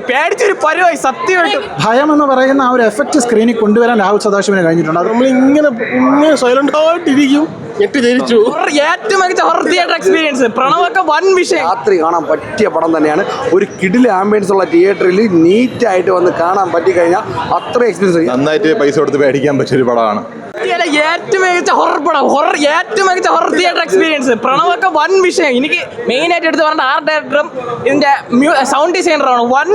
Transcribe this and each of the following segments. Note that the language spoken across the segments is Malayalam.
പേടിച്ചൊരു പരിവായി സത്യമായിട്ടും. ഭയം എന്ന് പറയുന്ന ആ ഒരു എഫക്റ്റ് സ്ക്രീനിൽ കൊണ്ടുവരാൻ രാഹുൽ സദാശിവന് കഴിഞ്ഞിട്ടുണ്ട്. അത് നമ്മളിങ്ങനെ സൈലന്റ് ആയിട്ടിരിക്കും, ഞെട്ടിരിച്ചു. ഏറ്റവും മികച്ച ഹൊറർ തിയേറ്റർ എക്സ്പീരിയൻസ്. പ്രണവൊക്കെ വൻ വിഷയം. രാത്രി കാണാൻ പറ്റിയ പടം തന്നെയാണ്. ഒരു കിടിലൻ ആംബിയൻസ് ഉള്ള തിയേറ്ററിൽ നീറ്റായിട്ട് വന്ന് കാണാൻ പറ്റിക്കഴിഞ്ഞാൽ അത്ര എക്സ്പീരിയൻസ്. നന്നായിട്ട് പൈസ കൊടുത്ത് മേടിക്കാൻ പറ്റിയൊരു പടമാണ്. ഏറ്റവും മികച്ച ഹൊറർ പടം, ഏറ്റവും മികച്ച ഹൊറർ തിയേറ്റർ എക്സ്പീരിയൻസ്. പ്രണവൊക്കെ വൻ വിഷയം. എനിക്ക് മെയിൻ ആയിട്ട് എടുത്ത് പറഞ്ഞ ആർട്ട് ഡയറക്ടറും ഇതിന്റെ സൗണ്ട് ഡിസൈനറാണ്. വൻ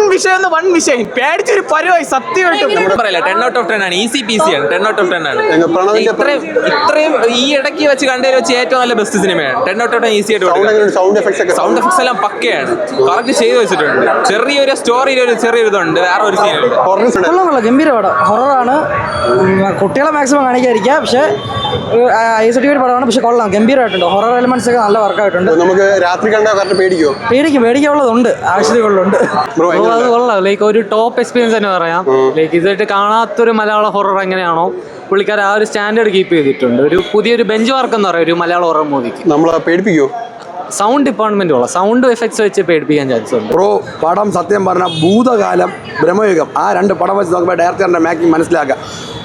വിഷയം പേടിച്ചൊരു പരിവായി സത്യമായിട്ടും. പറയില്ല, 10 out of 10 ആണ്. ഈസി പീസി ആണ്. 10 out of 10 ആണ്. ഇത്രയും ഈ ഇടയ്ക്ക് വെച്ച് കണ്ടതിൽ വെച്ച് ഏറ്റവും നല്ല ബെസ്റ്റ് സിനിമയാണ്. 10 out of 10 ഈസി ആയിട്ട്. സൗണ്ട് എഫക്ട്സ് എല്ലാം പക്കയാണ്, കറക്റ്റ് ചെയ്ത് വെച്ചിട്ടുണ്ട്. ചെറിയൊരു സ്റ്റോറിയിൽ ഒരു ചെറിയൊരു ഇതുണ്ട്, വേറെ ഒരു സീനുണ്ട്. ഗംഭീര പടം, ഹൊററാണ്. കുട്ടികളെ മാക്സിമം കാണിക്കാതിരിക്കുക. പക്ഷേ ഐ പടമാണ്, പക്ഷെ കൊള്ളാം, ഗംഭീരമായിട്ടുണ്ട്. ഹൊറർ എലമെന്റ്സ് ഒക്കെ നല്ല വർക്കായിട്ടുണ്ട്. നമുക്ക് രാത്രി കണ്ടാൽ പേടിക്കാനുള്ളതുണ്ട്, ആവശ്യതകളുണ്ട്. അത് കൊള്ളാം. ലൈക്ക് ഒരു ടോപ്പ് എക്സ്പീരിയൻസ് തന്നെ പറയാം. ലൈക്ക് ഇതായിട്ട് കാണാത്തൊരു മലയാള ഹൊറർ എങ്ങനെയാണോ പുള്ളിക്കാർ ആ ഒരു സ്റ്റാൻഡേർഡ് കീപ്പ് ചെയ്തിട്ടുണ്ട്. ഒരു പുതിയൊരു ബെഞ്ച് മാർക്ക് എന്ന് പറയാം ഒരു മലയാള ഹൊറർ മൂവിക്ക്. നമ്മളെ പേടിപ്പിക്കോ? സൗണ്ട് ഡിപ്പാർട്ട്മെന്റ് ഉള്ള സൗണ്ട് എഫക്ട്സ് വെച്ച് പേടിപ്പിക്കാൻ ചാൻസ് ഉണ്ട്. പടം സത്യം പറഞ്ഞാൽ ഭൂതകാലം ബ്രഹ്മയുഗം ആ രണ്ട് പടം വെച്ച് നോക്കുമ്പോൾ ഡയറക്ടറിന്റെ മേക്കിംഗ് മനസ്സിലാക്കുക.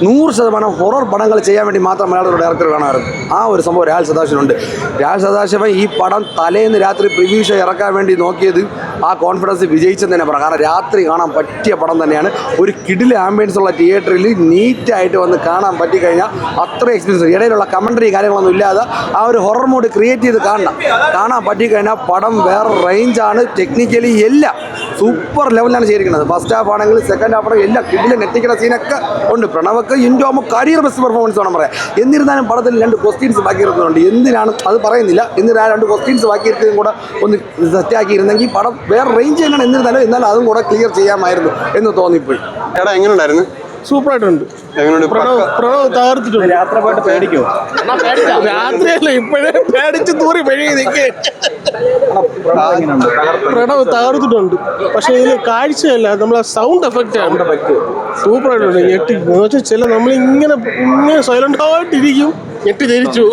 100% ഹൊറർ പടങ്ങൾ ചെയ്യാൻ വേണ്ടി മാത്രം മലയാളത്തിലുള്ള ഡയറക്ടർ കാണാറുണ്ട്. ആ ഒരു സംഭവം രാഹുൽ സദാശിവനുണ്ട്. രാഹുൽ സദാശിവൻ ഈ പടം തലേന്ന് രാത്രി പ്രിവ്യൂ ഷോ ഇറക്കാൻ വേണ്ടി നോക്കിയത് ആ കോൺഫിഡൻസ് വിജയിച്ചെന്ന് തന്നെ പറയാം. കാരണം രാത്രി കാണാൻ പറ്റിയ പടം തന്നെയാണ്. ഒരു കിടിലൻ ആംബിയൻസ് ഉള്ള തിയേറ്ററിൽ നീറ്റായിട്ട് വന്ന് കാണാൻ പറ്റിക്കഴിഞ്ഞാൽ അത്ര എക്സ്പീരിയൻസ്. ഇടയിലുള്ള കമൻട്രി കാര്യങ്ങളൊന്നും ഇല്ലാതെ ആ ഒരു ഹൊറർ മൂഡ് ക്രിയേറ്റ് ചെയ്ത് കാണാൻ പറ്റിക്കഴിഞ്ഞാൽ പടം വേറെ റേഞ്ചാണ്. ടെക്നിക്കലി എല്ലാം സൂപ്പർ ലെവലിലാണ് ചെയ്തിരിക്കുന്നത്. ഫസ്റ്റ് ഹാഫ് ആണെങ്കിലും സെക്കൻഡ് ഹാഫ് ആണെങ്കിലും എല്ലാം കിടിലൻ നെറ്റിക്കുന്ന സീനൊക്കെ ഉണ്ട്. പ്രണവൊക്കെ ഇൻഡോമോ കരിയർ ബെസ്റ്റ് പെർഫോമൻസ് വേണം പറയാം. എന്നിരുന്നാലും പടത്തിൽ 2 ക്വസ്റ്റ്യൻസ് ബാക്കിയിരുന്നുണ്ട്. എന്തിനാണ് അത് പറയുന്നില്ല. എന്നിരുന്നാലും 2 ക്വസ്റ്റ്യൻസ് ബാക്കിയിരുന്നതും കൂടെ ഒന്ന് സെറ്റാക്കിയിരുന്നെങ്കിൽ പടം വേറെ റേഞ്ച് തന്നെയാണ്. എന്നാലും അതും കൂടെ ക്ലിയർ ചെയ്യാമായിരുന്നു എന്ന് തോന്നിപ്പോയി. എടാ എങ്ങനെ ഉണ്ടായിരുന്നു? സൂപ്പറായിട്ടുണ്ട്. പ്രണവ് തകർത്തിട്ടുണ്ട്. രാത്രി പോയിട്ട് പേടിക്കോ? രാത്രിയല്ല, ഇപ്പോഴേ പേടിച്ച് തൂറി മെഴുകി നിൽക്കേ. പ്രണവ് തകർത്തിട്ടുണ്ട്. പക്ഷെ ഇതിൽ കാഴ്ചയല്ല, നമ്മളെ സൗണ്ട് എഫക്റ്റ് ആണ്. സൂപ്പറായിട്ടുണ്ട്. ചില നമ്മളിങ്ങനെ സൈലന്റ് ആയിട്ടിരിക്കും, ഞെട്ടിരിച്ചു.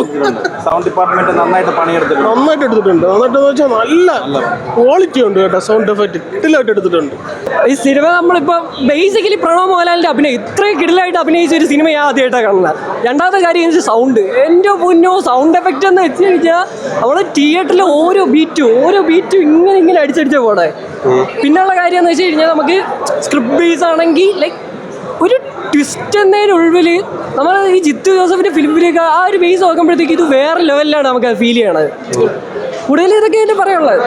സൗണ്ട് ഡിപ്പാർട്ട്മെന്റ് നന്നായിട്ട് എടുത്തിട്ടുണ്ട്. നന്നായിട്ട് വെച്ചാൽ നല്ല ക്വാളിറ്റി ഉണ്ട് കേട്ടോ. സൗണ്ട് എഫക്റ്റ് കിടിലായിട്ട് എടുത്തിട്ടുണ്ട്. ഈ സിനിമ നമ്മളിപ്പോൾ ബേസിക്കലി പ്രണവ് മോഹൻലാലിന്റെ അഭിനയം ഇത്രയും കിടിലായിട്ട് അഭിനയിച്ച ഒരു സിനിമ ഞാൻ ആദ്യമായിട്ടാണ് കാണുന്നത്. രണ്ടാമത്തെ കാര്യം സൗണ്ട്. എൻ്റെ പൊന്നോ, സൗണ്ട് എഫക്റ്റ് എന്ന് വെച്ച് കഴിഞ്ഞാൽ നമ്മൾ തിയേറ്ററിൽ ഓരോ ബീറ്റും ഇങ്ങനെ അടിച്ചടിച്ച പോണേ. പിന്നെയുള്ള കാര്യം എന്ന് വെച്ച് കഴിഞ്ഞാൽ നമുക്ക് സ്ക്രിപ്റ്റ് ബേസ് ആണെങ്കിൽ ലൈക്ക് ഒരു ട്വിസ്റ്റ് എന്നതിനുള്ളിൽ നമ്മൾ ഈ ജിത്തു ജോസഫിന്റെ ഫിലിമിലേക്ക് ആ ഒരു ബേസ് നോക്കുമ്പോഴത്തേക്ക് ഇത് വേറെ ലെവലിലാണ് നമുക്ക് ഫീൽ ചെയ്യണത്. കൂടുതൽ ഇതൊക്കെ തന്നെ പറയാനുള്ളത്.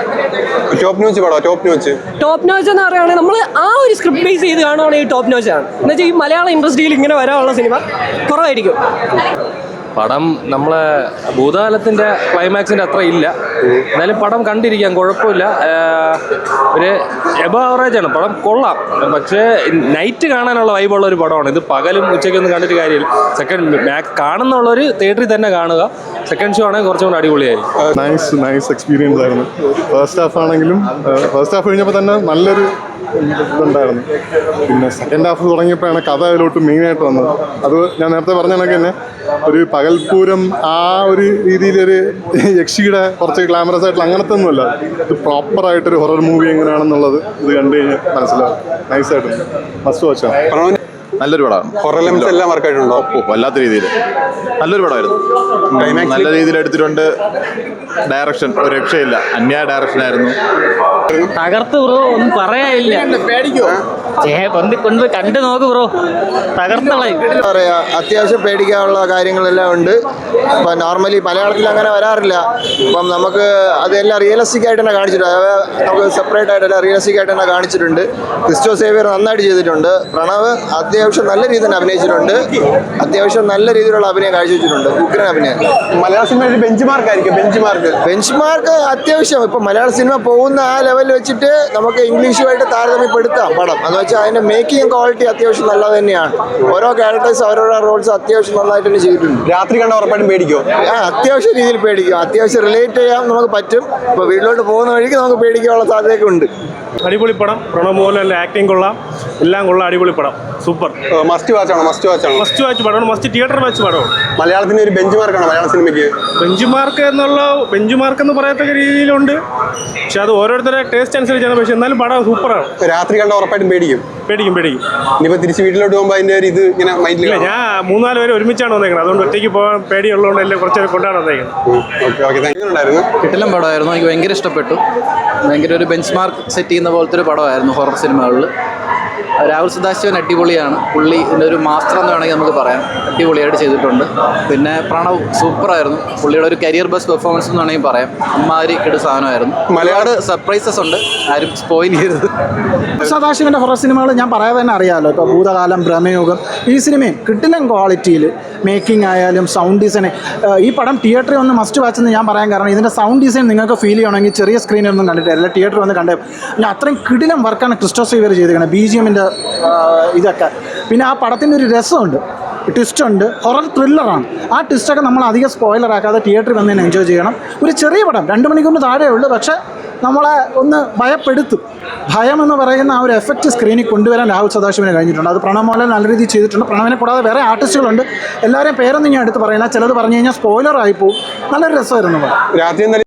ടോപ്പ് നോച്ച് എന്ന് പറയുകയാണെങ്കിൽ നമ്മൾ ആ ഒരു സ്ക്രിപ്റ്റ് ബേസ് ചെയ്ത് കാണുവാണെങ്കിൽ ടോപ്പ് നോച്ച് ആണ്. എന്ന് വെച്ചാൽ ഈ മലയാള ഇൻഡസ്ട്രിയിൽ ഇങ്ങനെ വരാനുള്ള സിനിമ കുറവായിരിക്കും. പടം നമ്മളെ ഭൂതകാലത്തിൻ്റെ ക്ലൈമാക്സിൻ്റെ അത്ര ഇല്ല. എന്നാലും പടം കണ്ടിരിക്കാം, കുഴപ്പമില്ല. ഒരു എബോ ആവറേജാണ്. പടം കൊള്ളാം, പക്ഷേ നൈറ്റ് കാണാനുള്ള വൈബുള്ള ഒരു പടമാണ് ഇത്. പകലും ഉച്ചയ്ക്കൊന്നും കണ്ടിട്ട് കാര്യമില്ല. കാണുന്നുള്ളൊരു തിയേറ്ററിൽ തന്നെ കാണുക. സെക്കൻഡ് ഷോ ആണെങ്കിൽ കുറച്ചും കൂടി അടിപൊളിയായിരിക്കും. നൈസ് എക്സ്പീരിയൻസ് ആയിരുന്നു. ഫസ്റ്റ് ഹാഫ് ആണെങ്കിലും ഫസ്റ്റ് ഹാഫ് കഴിഞ്ഞപ്പോൾ തന്നെ നല്ലൊരു ഇതുണ്ടായിരുന്നു. പിന്നെ സെക്കൻഡ് ഹാഫ് തുടങ്ങിയപ്പോഴാണ് കഥ അതിലോട്ട് മെയിനായിട്ട് വന്നത്. അത് ഞാൻ നേരത്തെ പറഞ്ഞ കണക്ക് തന്നെ ഒരു പകൽപൂരം ആ ഒരു രീതിയിലൊരു യക്ഷിയുടെ കുറച്ച് ഗ്ലാമറസ് ആയിട്ടുള്ള അങ്ങനത്തെ ഒന്നുമല്ല. ഇത് പ്രോപ്പറായിട്ടൊരു ഹൊറർ മൂവി എങ്ങനെയാണെന്നുള്ളത് ഇത് കണ്ടു കഴിഞ്ഞാൽ മനസ്സിലാവും. നൈസായിട്ടുണ്ട്. മസ്റ്റ് വാച്ചാണ്. നല്ലൊരു പടമാണ്. ഹൊറർ എലമെന്റ്സ് എല്ലാം വർക്കായിട്ടുണ്ടോ? വല്ലാത്ത രീതിയിൽ നല്ലൊരു പടമായിരുന്നു. നല്ല രീതിയിൽ എടുത്തിട്ടുണ്ട്. ഡയറക്ഷൻ ഒരു രക്ഷയില്ല, അന്യായ ഡയറക്ഷൻ ആയിരുന്നു. തകർത്ത് ബ്രോ, ഒന്നും പറയാനില്ല. കൊണ്ട് കണ്ടു നോക്ക് ബ്രോ, തകർത്തളയും. പറയാ, അത്യാവശ്യം പേടിക്കാനുള്ള കാര്യങ്ങളെല്ലാം ഉണ്ട്. ഇപ്പം നോർമലി മലയാളത്തിൽ അങ്ങനെ വരാറില്ല. അപ്പം നമുക്ക് അതെല്ലാം റിയലിസ്റ്റിക് ആയിട്ട് തന്നെ കാണിച്ചിട്ടുണ്ട്. നമുക്ക് സെപ്പറേറ്റ് ആയിട്ടെല്ലാം റിയലിസ്റ്റിക് ആയിട്ട് തന്നെ കാണിച്ചിട്ടുണ്ട്. ക്രിസ്റ്റോ സേവിയർ നന്നായിട്ട് ചെയ്തിട്ടുണ്ട്. പ്രണവ് അത്യാവശ്യം നല്ല രീതിയിൽ തന്നെ അഭിനയിച്ചിട്ടുണ്ട്. അത്യാവശ്യം നല്ല രീതിയിലുള്ള അഭിനയം കാഴ്ചവെച്ചിട്ടുണ്ട്. ഉഗ്രൻ അഭിനയം. മലയാള സിനിമ ബെഞ്ച് മാർക്ക് അത്യാവശ്യം ഇപ്പം മലയാള സിനിമ പോകുന്ന ആ ലെവലിൽ വെച്ചിട്ട് നമുക്ക് ഇംഗ്ലീഷുമായിട്ട് താരതമ്യപ്പെടുത്താം പടം. എന്ന് വെച്ചാൽ അതിൻ്റെ മേക്കിംഗ് ക്വാളിറ്റി അത്യാവശ്യം നല്ലത് തന്നെയാണ്. ഓരോ ക്യാരക്ടേഴ്സ് ഓരോരോ റോൾസ് അത്യാവശ്യം നന്നായിട്ട് തന്നെ ചെയ്തിട്ടുണ്ട്. രാത്രി കണ്ട ഉറപ്പായിട്ടും പേടിക്കും. അത്യാവശ്യം രീതിയിൽ പേടിക്കും. അത്യാവശ്യം റിലേറ്റ് ചെയ്യാൻ നമുക്ക് പറ്റും. ഇപ്പോൾ വീട്ടിലോട്ട് പോകുന്ന വഴിക്ക് നമുക്ക് പേടിക്കാനുള്ള സാധ്യതയൊക്കെ ഉണ്ട്. അടിപൊളി പടം. പ്രണവ് മോഹൻലാലിന്റെ ആക്ടിങ് കൊള്ളാം, എല്ലാം കൊള്ളാം. അടിപൊളി പടം. സൂപ്പർ. മസ്റ്റ് വാച്ച് ആണോ? മസ്റ്റ് വാച്ച് പടമാണ്, മസ്റ്റ് തിയേറ്റർ വാച്ച് പടമാണ്. മലയാളത്തിന്റെ ഒരു ബെഞ്ച് മാർക്കാണോ മലയാള സിനിമയ്ക്ക്? ബെഞ്ച് മാർക്ക് എന്ന് പറയത്തക്ക രീതിയിലുണ്ട്. പക്ഷെ അത് ഓരോരുത്തരുടെ ടേസ്റ്റ് അനുസരിച്ചാണ്. പക്ഷെ എന്നാലും പടം സൂപ്പറാണ്. രാത്രി കണ്ട ഉറപ്പായിട്ടും പേടിക്കും. ഇനിയിപ്പോ തിരിച്ച് വീട്ടിലോട്ട് പോകുമ്പോൾ അതിന്റെ ഒരു ഇത് ഇങ്ങനെ മൈൻഡിൽ. ഞാൻ 3-4 പേര് ഒരുമിച്ചാണ് വന്നേക്കുന്നത്. അതുകൊണ്ട് ഒറ്റയ്ക്ക് പോകാൻ പേടിയുള്ളതുകൊണ്ട് എല്ലാം കുറച്ചേരം കൊണ്ടാണ് വന്നേക്കുന്നത്. കിടിലൻ പടമായിരുന്നു. എനിക്ക് ഭയങ്കര ഇഷ്ടപ്പെട്ടു. ഭയങ്കര ഒരു ബെഞ്ച് മാർക്ക് സെറ്റ് ചെയ്യുന്ന പോലത്തെ ഒരു പടമായിരുന്നു ഹൊറർ സിനിമകളിൽ. രാഹുൽ സദാശിവൻ അടിപൊളിയാണ്. പുള്ളി ഇതിൻ്റെ ഒരു മാസ്റ്റർ എന്ന് വേണമെങ്കിൽ നമുക്ക് പറയാം. അടിപൊളിയായിട്ട് ചെയ്തിട്ടുണ്ട്. പിന്നെ പ്രണവ് സൂപ്പറായിരുന്നു. പുള്ളിയുടെ ഒരു കരിയർ ബെസ്റ്റ് പെർഫോമൻസ് എന്ന് വേണമെങ്കിൽ പറയാം. അമ്മാതിരി കിടു സാധനമായിരുന്നു. മലയാള സർപ്രൈസസ് ഉണ്ട്, ആരും സ്പോയിൽ ചെയ്യരുത്. സദാശിവൻ്റെ ഹൊറർ സിനിമകൾ ഞാൻ പറയാതെ തന്നെ അറിയാമല്ലോ. ഇപ്പോൾ ഭൂതകാലം, ഭ്രമയുഗം, ഈ സിനിമയും കിട്ടില്ല ക്വാളിറ്റിയിൽ മേക്കിംഗ് ആയാലും സൗണ്ട് ഡിസൈൻ. ഈ പടം തിയേറ്ററിൽ ഒന്ന് മസ്റ്റ് വാച്ച് എന്ന് ഞാൻ പറയാൻ കാരണം ഇതിൻ്റെ സൗണ്ട് ഡിസൈൻ നിങ്ങൾക്ക് ഫീൽ ചെയ്യണമെങ്കിൽ ചെറിയ സ്ക്രീനിലൊന്നും കണ്ടിട്ടില്ല, തിയേറ്ററിൽ വന്ന് കണ്ടേ. ഞാൻ അത്രയും കിടിലം വർക്കാണ് ക്രിസ്റ്റോസ് ഇവർ ചെയ്തിരിക്കുന്നത്. BGM-ൻ്റെ ഇതൊക്കെ. പിന്നെ ആ പടത്തിൻ്റെ ഒരു രസമുണ്ട്, ട്വിസ്റ്റുണ്ട്, ഹൊറർ ത്രില്ലറാണ്. ആ ട്വിസ്റ്റൊക്കെ നമ്മൾ അധികം സ്പോയിലർ ആക്കാതെ തിയേറ്ററിൽ വന്ന് തന്നെ എൻജോയ് ചെയ്യണം. ഒരു ചെറിയ പടം 2 മണിക്കൂറിന് താഴെ ഉള്ളൂ, പക്ഷേ നമ്മളെ ഒന്ന് ഭയപ്പെടുത്തും. ഭയം എന്ന് പറയുന്ന ആ ഒരു എഫക്റ്റ് സ്ക്രീനിൽ കൊണ്ടുവരാൻ രാഹുൽ സദാശിവന് കഴിഞ്ഞിട്ടുണ്ട്. അത് പ്രണവ് മോഹൻലാൽ നല്ല രീതിയിൽ ചെയ്തിട്ടുണ്ട്. പ്രണവിനെ കൂടാതെ വേറെ ആർട്ടിസ്റ്റുകളുണ്ട്. എല്ലാവരെയും പേരൊന്നും ഞാൻ എടുത്ത് പറയില്ല, ചിലത് പറഞ്ഞു കഴിഞ്ഞാൽ സ്പോയിലർ ആയിപ്പോവും. നല്ലൊരു രസമായിരുന്നു.